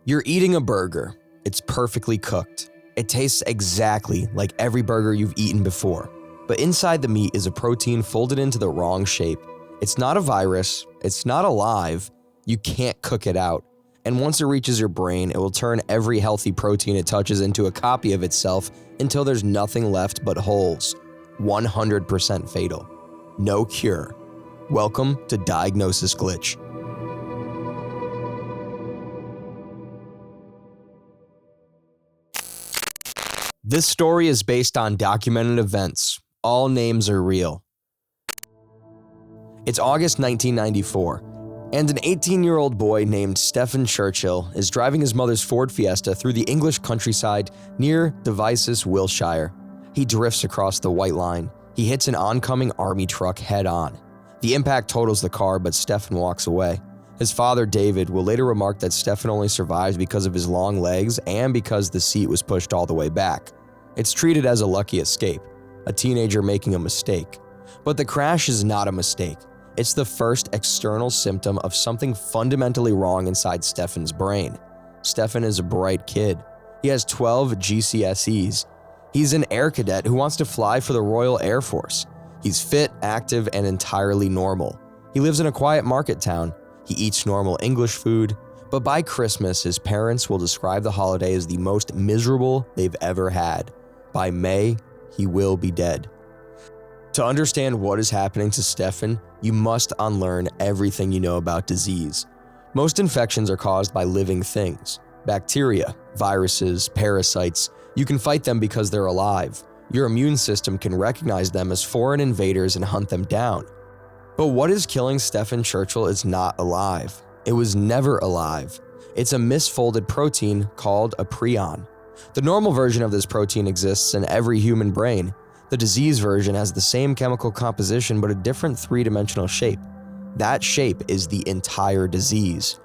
You're eating a burger. It's perfectly cooked. It tastes exactly like every burger you've eaten before. But inside the meat is a protein folded into the wrong shape. It's not a virus. It's not alive. You can't cook it out. And once it reaches your brain, it will turn every healthy protein it touches into a copy of itself until there's nothing left but holes. 100% fatal. No cure. Welcome to Diagnosis Glitch. This story is based on documented events. All names are real. It's August 1994, and an 18-year-old boy named Stephen Churchill is driving his mother's Ford Fiesta through the English countryside near Devizes, Wiltshire. He drifts across the white line. He hits an oncoming army truck head-on. The impact totals the car, but Stephen walks away. His father, David, will later remark that Stephen only survives because of his long legs and because the seat was pushed all the way back. It's treated as a lucky escape, a teenager making a mistake. But the crash is not a mistake. It's the first external symptom of something fundamentally wrong inside Stephen's brain. Stephen is a bright kid. He has 12 GCSEs. He's an air cadet who wants to fly for the Royal Air Force. He's fit, active, and entirely normal. He lives in a quiet market town. He eats normal English food, but by Christmas, his parents will describe the holiday as the most miserable they've ever had. By May, he will be dead. To understand what is happening to Stephen, you must unlearn everything you know about disease. Most infections are caused by living things. Bacteria, viruses, parasites. You can fight them because they're alive. Your immune system can recognize them as foreign invaders and hunt them down. But what is killing Stephen Churchill is not alive. It was never alive. It's a misfolded protein called a prion. The normal version of this protein exists in every human brain. The disease version has the same chemical composition but a different three-dimensional shape. That shape is the entire disease.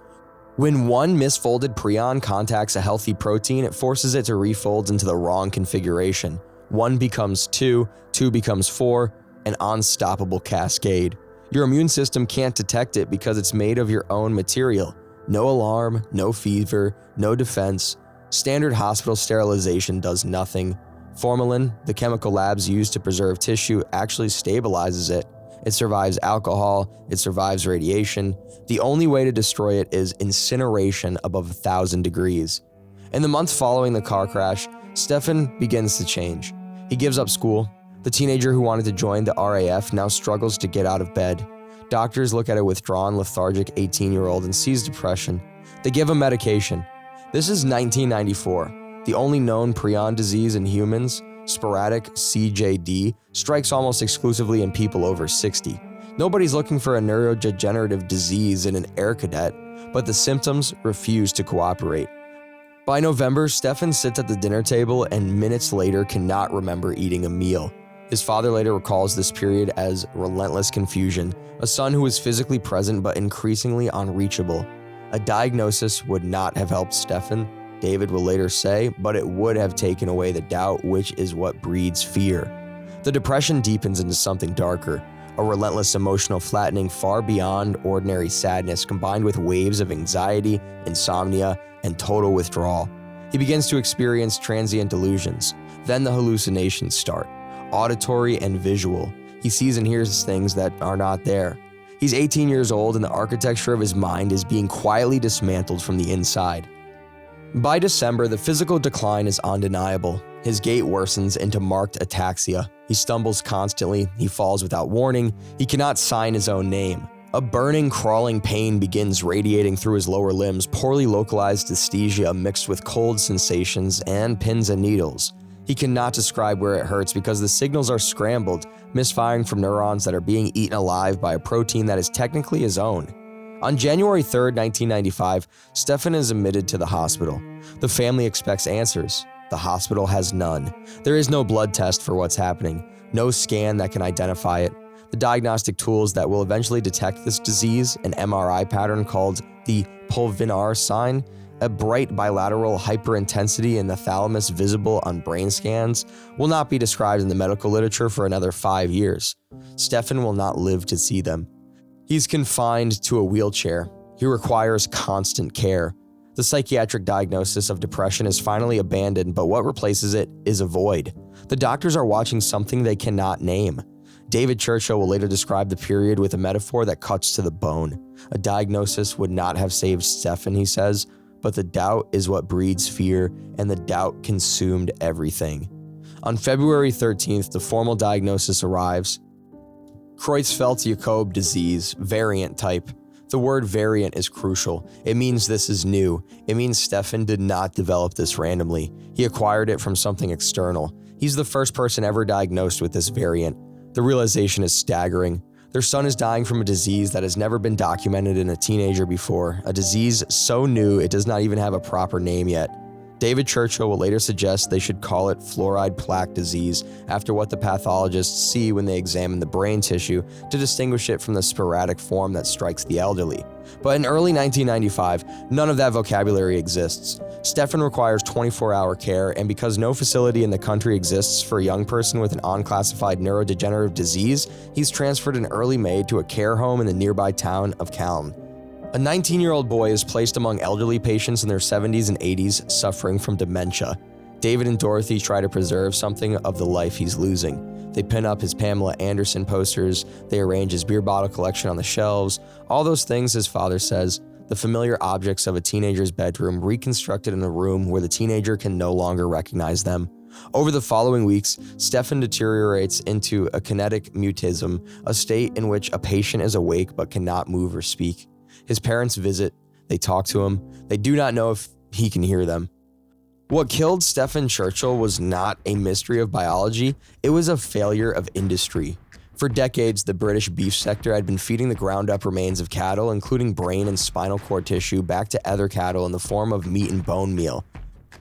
When one misfolded prion contacts a healthy protein, it forces it to refold into the wrong configuration. 1 becomes 2, 2 becomes 4, an unstoppable cascade. Your immune system can't detect it because it's made of your own material. No alarm, no fever, no defense. Standard hospital sterilization does nothing. Formalin, the chemical labs use to preserve tissue, actually stabilizes it. It survives alcohol, it survives radiation. The only way to destroy it is incineration above 1,000 degrees. In the month following the car crash, Stephen begins to change. He gives up school. The teenager who wanted to join the RAF now struggles to get out of bed. Doctors look at a withdrawn, lethargic 18-year-old and sees depression. They give him medication. This is 1994. The only known prion disease in humans, sporadic CJD, strikes almost exclusively in people over 60. Nobody's looking for a neurodegenerative disease in an air cadet, but the symptoms refuse to cooperate. By November, Stephen sits at the dinner table and minutes later cannot remember eating a meal. His father later recalls this period as relentless confusion, a son who was physically present but increasingly unreachable. A diagnosis would not have helped Stephen, David will later say, but it would have taken away the doubt, which is what breeds fear. The depression deepens into something darker, a relentless emotional flattening far beyond ordinary sadness combined with waves of anxiety, insomnia, and total withdrawal. He begins to experience transient delusions. Then the hallucinations start. Auditory and visual. He sees and hears things that are not there. He's 18 years old and the architecture of his mind is being quietly dismantled from the inside. By December, the physical decline is undeniable. His gait worsens into marked ataxia. He stumbles constantly. He falls without warning. He cannot sign his own name. A burning, crawling pain begins radiating through his lower limbs, poorly localized dysesthesia mixed with cold sensations and pins and needles. He cannot describe where it hurts because the signals are scrambled, misfiring from neurons that are being eaten alive by a protein that is technically his own. On January 3rd, 1995, Stephen is admitted to the hospital. The family expects answers. The hospital has none. There is no blood test for what's happening, no scan that can identify it. The diagnostic tools that will eventually detect this disease, an MRI pattern called the Pulvinar sign, a bright bilateral hyperintensity in the thalamus visible on brain scans, will not be described in the medical literature for another 5 years. Stephen will not live to see them. He's confined to a wheelchair. He requires constant care. The psychiatric diagnosis of depression is finally abandoned, but what replaces it is a void. The doctors are watching something they cannot name. David Churchill will later describe the period with a metaphor that cuts to the bone. A diagnosis would not have saved Stefan, he says, but the doubt is what breeds fear, and the doubt consumed everything. On February 13th, the formal diagnosis arrives. Creutzfeldt-Jakob disease, variant type. The word variant is crucial. It means this is new. It means Stefan did not develop this randomly. He acquired it from something external. He's the first person ever diagnosed with this variant. The realization is staggering. Their son is dying from a disease that has never been documented in a teenager before, a disease so new it does not even have a proper name yet. David Churchill will later suggest they should call it fluoride plaque disease after what the pathologists see when they examine the brain tissue to distinguish it from the sporadic form that strikes the elderly. But in early 1995, none of that vocabulary exists. Stefan requires 24-hour care, and because no facility in the country exists for a young person with an unclassified neurodegenerative disease, he's transferred in early May to a care home in the nearby town of Calm. A 19-year-old boy is placed among elderly patients in their 70s and 80s suffering from dementia. David and Dorothy try to preserve something of the life he's losing. They pin up his Pamela Anderson posters, they arrange his beer bottle collection on the shelves, all those things his father says, the familiar objects of a teenager's bedroom reconstructed in a room where the teenager can no longer recognize them. Over the following weeks, Stefan deteriorates into a kinetic mutism, a state in which a patient is awake but cannot move or speak. His parents visit, they talk to him, they do not know if he can hear them. What killed Stefan Churchill was not a mystery of biology, it was a failure of industry. For decades, the British beef sector had been feeding the ground-up remains of cattle, including brain and spinal cord tissue, back to other cattle in the form of meat and bone meal.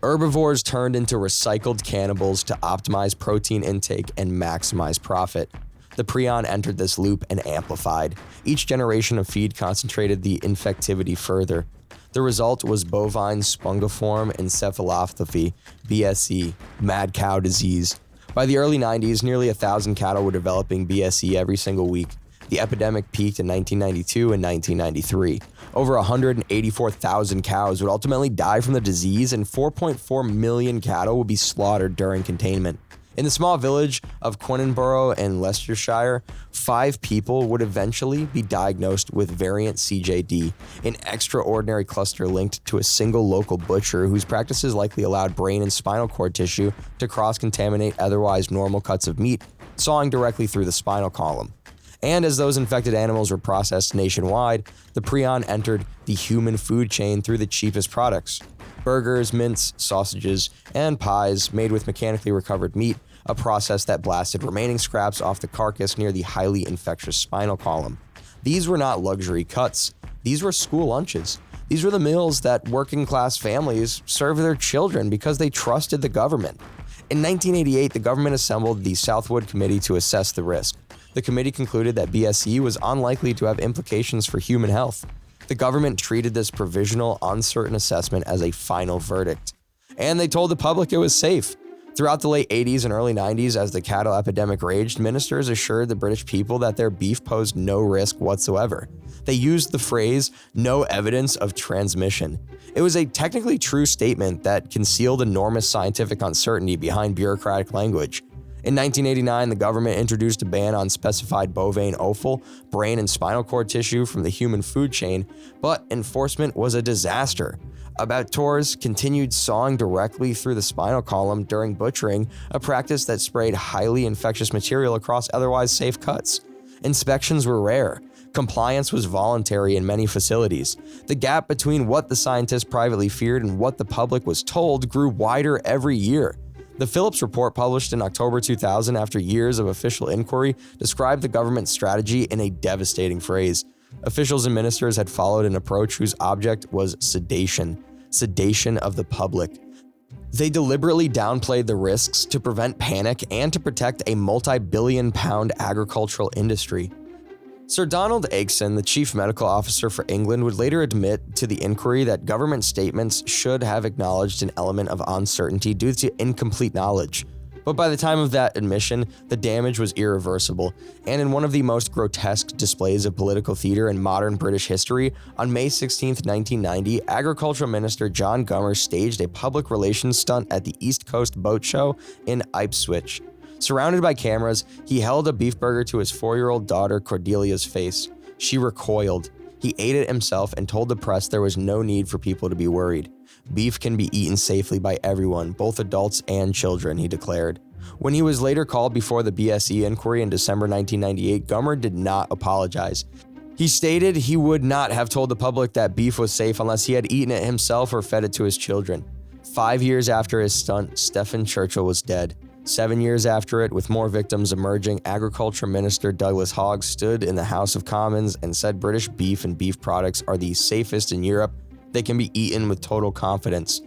Herbivores turned into recycled cannibals to optimize protein intake and maximize profit. The Prion entered this loop and amplified. Each generation of feed concentrated the infectivity further. The result was bovine spongiform encephalopathy, BSE, mad cow disease. By the early 90s, nearly 1,000 cattle were developing BSE every single week. The epidemic peaked in 1992 and 1993. Over 184,000 cows would ultimately die from the disease, and 4.4 million cattle would be slaughtered during containment. In the small village of Quinenborough in Leicestershire, 5 people would eventually be diagnosed with variant CJD, an extraordinary cluster linked to a single local butcher whose practices likely allowed brain and spinal cord tissue to cross-contaminate otherwise normal cuts of meat, sawing directly through the spinal column. And as those infected animals were processed nationwide, the prion entered the human food chain through the cheapest products: burgers, mince, sausages, and pies made with mechanically recovered meat, a process that blasted remaining scraps off the carcass near the highly infectious spinal column. These were not luxury cuts. These were school lunches. These were the meals that working-class families served their children because they trusted the government. In 1988, the government assembled the Southwood Committee to assess the risk. The committee concluded that BSE was unlikely to have implications for human health. The government treated this provisional, uncertain assessment as a final verdict. And they told the public it was safe. Throughout the late 80s and early 90s, as the cattle epidemic raged, ministers assured the British people that their beef posed no risk whatsoever. They used the phrase, "no evidence of transmission." It was a technically true statement that concealed enormous scientific uncertainty behind bureaucratic language. In 1989, the government introduced a ban on specified bovine offal, brain and spinal cord tissue from the human food chain, but enforcement was a disaster. Abattoirs continued sawing directly through the spinal column during butchering, a practice that sprayed highly infectious material across otherwise safe cuts. Inspections were rare. Compliance was voluntary in many facilities. The gap between what the scientists privately feared and what the public was told grew wider every year. The Phillips report, published in October 2000 after years of official inquiry, described the government's strategy in a devastating phrase. Officials and ministers had followed an approach whose object was sedation of the public. They deliberately downplayed the risks to prevent panic and to protect a multi-billion-pound agricultural industry. Sir Donald Aikson, the chief medical officer for England, would later admit to the inquiry that government statements should have acknowledged an element of uncertainty due to incomplete knowledge. But by the time of that admission, the damage was irreversible, and in one of the most grotesque displays of political theater in modern British history, on May 16, 1990, Agricultural Minister John Gummer staged a public relations stunt at the East Coast Boat Show in Ipswich. Surrounded by cameras, he held a beef burger to his 4-year-old daughter Cordelia's face. She recoiled. He ate it himself and told the press there was no need for people to be worried. Beef can be eaten safely by everyone, both adults and children, he declared. When he was later called before the BSE inquiry in December 1998, Gummer did not apologize. He stated he would not have told the public that beef was safe unless he had eaten it himself or fed it to his children. 5 years after his stunt, Stephen Churchill was dead. 7 years after it, with more victims emerging, Agriculture Minister Douglas Hogg stood in the House of Commons and said British beef and beef products are the safest in Europe. They can be eaten with total confidence.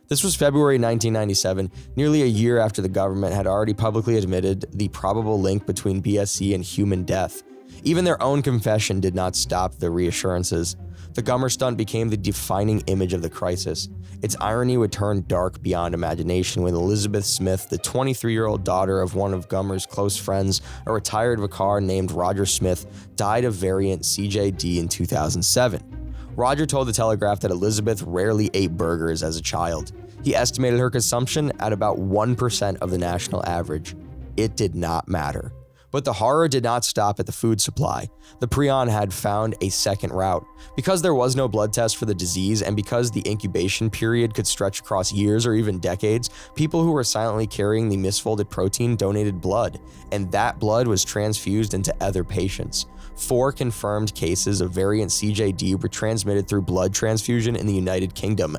This was February 1997, nearly a year after the government had already publicly admitted the probable link between BSE and human death. Even their own confession did not stop the reassurances. The Gummer stunt became the defining image of the crisis. Its irony would turn dark beyond imagination when Elizabeth Smith, the 23-year-old daughter of one of Gummer's close friends, a retired vicar named Roger Smith, died of variant CJD in 2007. Roger told the Telegraph that Elizabeth rarely ate burgers as a child. He estimated her consumption at about 1% of the national average. It did not matter. But the horror did not stop at the food supply. The Prion had found a second route. Because there was no blood test for the disease and because the incubation period could stretch across years or even decades, people who were silently carrying the misfolded protein donated blood, and that blood was transfused into other patients. 4 confirmed cases of variant CJD were transmitted through blood transfusion in the United Kingdom.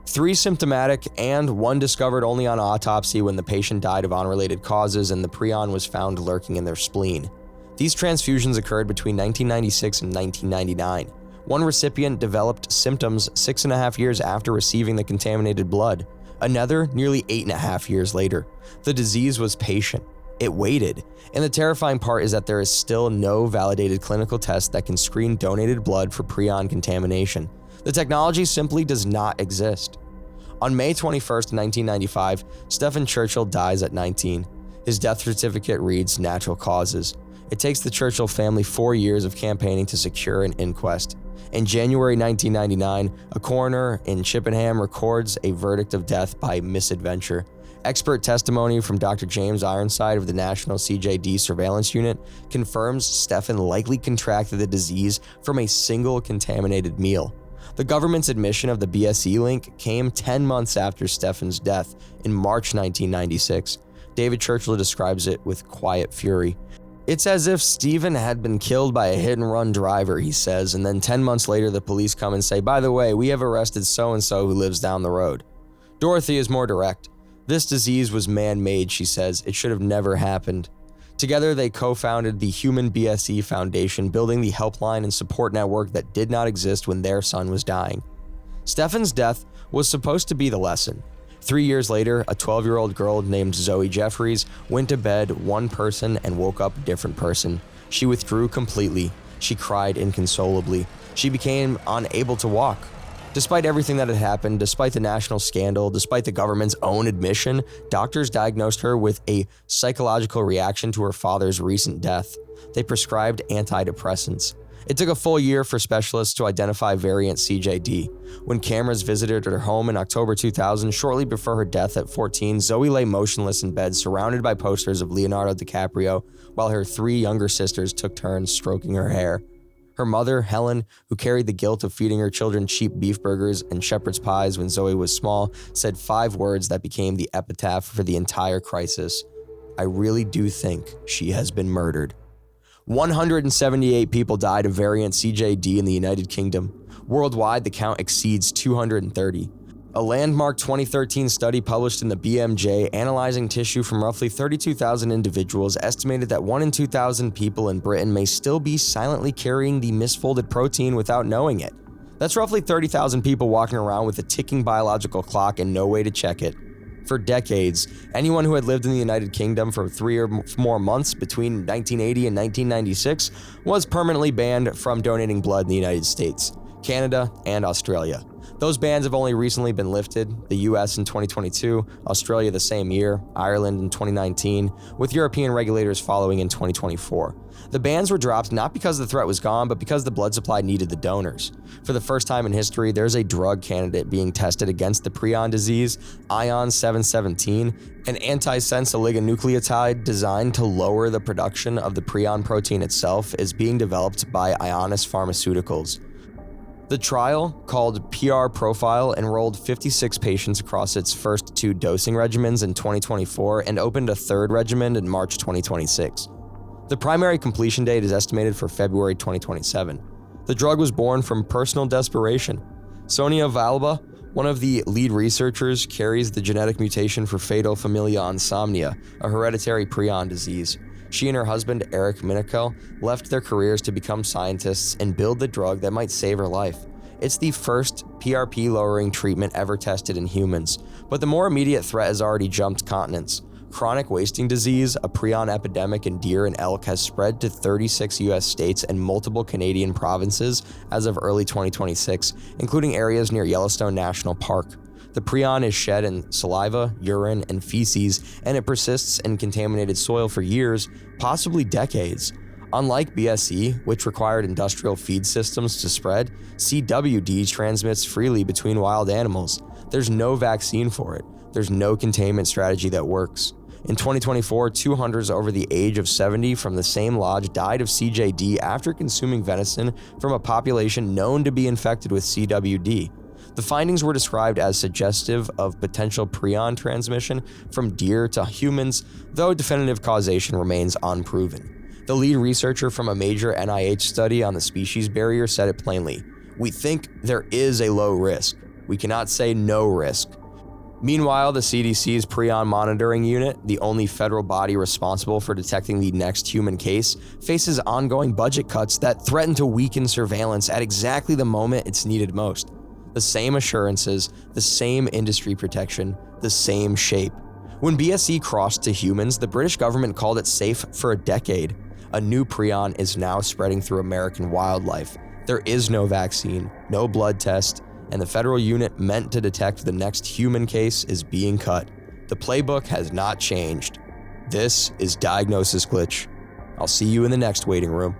3 symptomatic and 1 discovered only on autopsy when the patient died of unrelated causes and the prion was found lurking in their spleen. These transfusions occurred between 1996 and 1999. One recipient developed symptoms 6.5 years after receiving the contaminated blood. Another nearly 8.5 years later. The disease was patient. It waited. And the terrifying part is that there is still no validated clinical test that can screen donated blood for prion contamination. The technology simply does not exist. On May 21, 1995, Stephen Churchill dies at 19. His death certificate reads natural causes. It takes the Churchill family 4 years of campaigning to secure an inquest. In January 1999, a coroner in Chippenham records a verdict of death by misadventure. Expert testimony from Dr. James Ironside of the National CJD Surveillance Unit confirms Stephen likely contracted the disease from a single contaminated meal. The government's admission of the BSE link came 10 months after Stephen's death in March 1996. David Churchill describes it with quiet fury. It's as if Stephen had been killed by a hit-and-run driver, he says, and then 10 months later the police come and say, by the way, we have arrested so-and-so who lives down the road. Dorothy is more direct. This disease was man-made, she says. It should have never happened. Together, they co-founded the Human BSE Foundation, building the helpline and support network that did not exist when their son was dying. Stephen's death was supposed to be the lesson. 3 years later, a 12-year-old girl named Zoe Jefferies went to bed one person and woke up a different person. She withdrew completely. She cried inconsolably. She became unable to walk. Despite everything that had happened, despite the national scandal, despite the government's own admission, doctors diagnosed her with a psychological reaction to her father's recent death. They prescribed antidepressants. It took a full year for specialists to identify variant CJD. When cameras visited her home in October 2000, shortly before her death at 14, Zoe lay motionless in bed, surrounded by posters of Leonardo DiCaprio, while her 3 younger sisters took turns stroking her hair. Her mother, Helen, who carried the guilt of feeding her children cheap beef burgers and shepherd's pies when Zoe was small, said 5 words that became the epitaph for the entire crisis. I really do think she has been murdered. 178 people died of variant CJD in the United Kingdom. Worldwide, the count exceeds 230. A landmark 2013 study published in the BMJ analyzing tissue from roughly 32,000 individuals estimated that 1 in 2,000 people in Britain may still be silently carrying the misfolded protein without knowing it. That's roughly 30,000 people walking around with a ticking biological clock and no way to check it. For decades, anyone who had lived in the United Kingdom for 3 or more months between 1980 and 1996 was permanently banned from donating blood in the United States. Canada, and Australia. Those bans have only recently been lifted, the US in 2022, Australia the same year, Ireland in 2019, with European regulators following in 2024. The bans were dropped not because the threat was gone, but because the blood supply needed the donors. For the first time in history, there's a drug candidate being tested against the prion disease, Ion 717, an antisense oligonucleotide designed to lower the production of the prion protein itself, is being developed by Ionis Pharmaceuticals. The trial, called PR Profile, enrolled 56 patients across its first 2 dosing regimens in 2024 and opened a third regimen in March 2026. The primary completion date is estimated for February 2027. The drug was born from personal desperation. Sonia Valba, one of the lead researchers, carries the genetic mutation for fatal familial insomnia, a hereditary prion disease. She and her husband, Eric Minikel, left their careers to become scientists and build the drug that might save her life. It's the first PRP-lowering treatment ever tested in humans, but the more immediate threat has already jumped continents. Chronic wasting disease, a prion epidemic in deer and elk, has spread to 36 US states and multiple Canadian provinces as of early 2026, including areas near Yellowstone National Park. The prion is shed in saliva, urine, and feces, and it persists in contaminated soil for years, possibly decades. Unlike BSE, which required industrial feed systems to spread, CWD transmits freely between wild animals. There's no vaccine for it. There's no containment strategy that works. In 2024, 2 hunters over the age of 70 from the same lodge died of CJD after consuming venison from a population known to be infected with CWD. The findings were described as suggestive of potential prion transmission from deer to humans, though definitive causation remains unproven. The lead researcher from a major NIH study on the species barrier said it plainly: "We think there is a low risk. We cannot say no risk." Meanwhile, the CDC's Prion Monitoring Unit, the only federal body responsible for detecting the next human case, faces ongoing budget cuts that threaten to weaken surveillance at exactly the moment it's needed most. The same assurances, the same industry protection, the same shape. When BSE crossed to humans, the British government called it safe for a decade. A new prion is now spreading through American wildlife. There is no vaccine, no blood test, and the federal unit meant to detect the next human case is being cut. The playbook has not changed. This is Diagnosis Glitch. I'll see you in the next waiting room.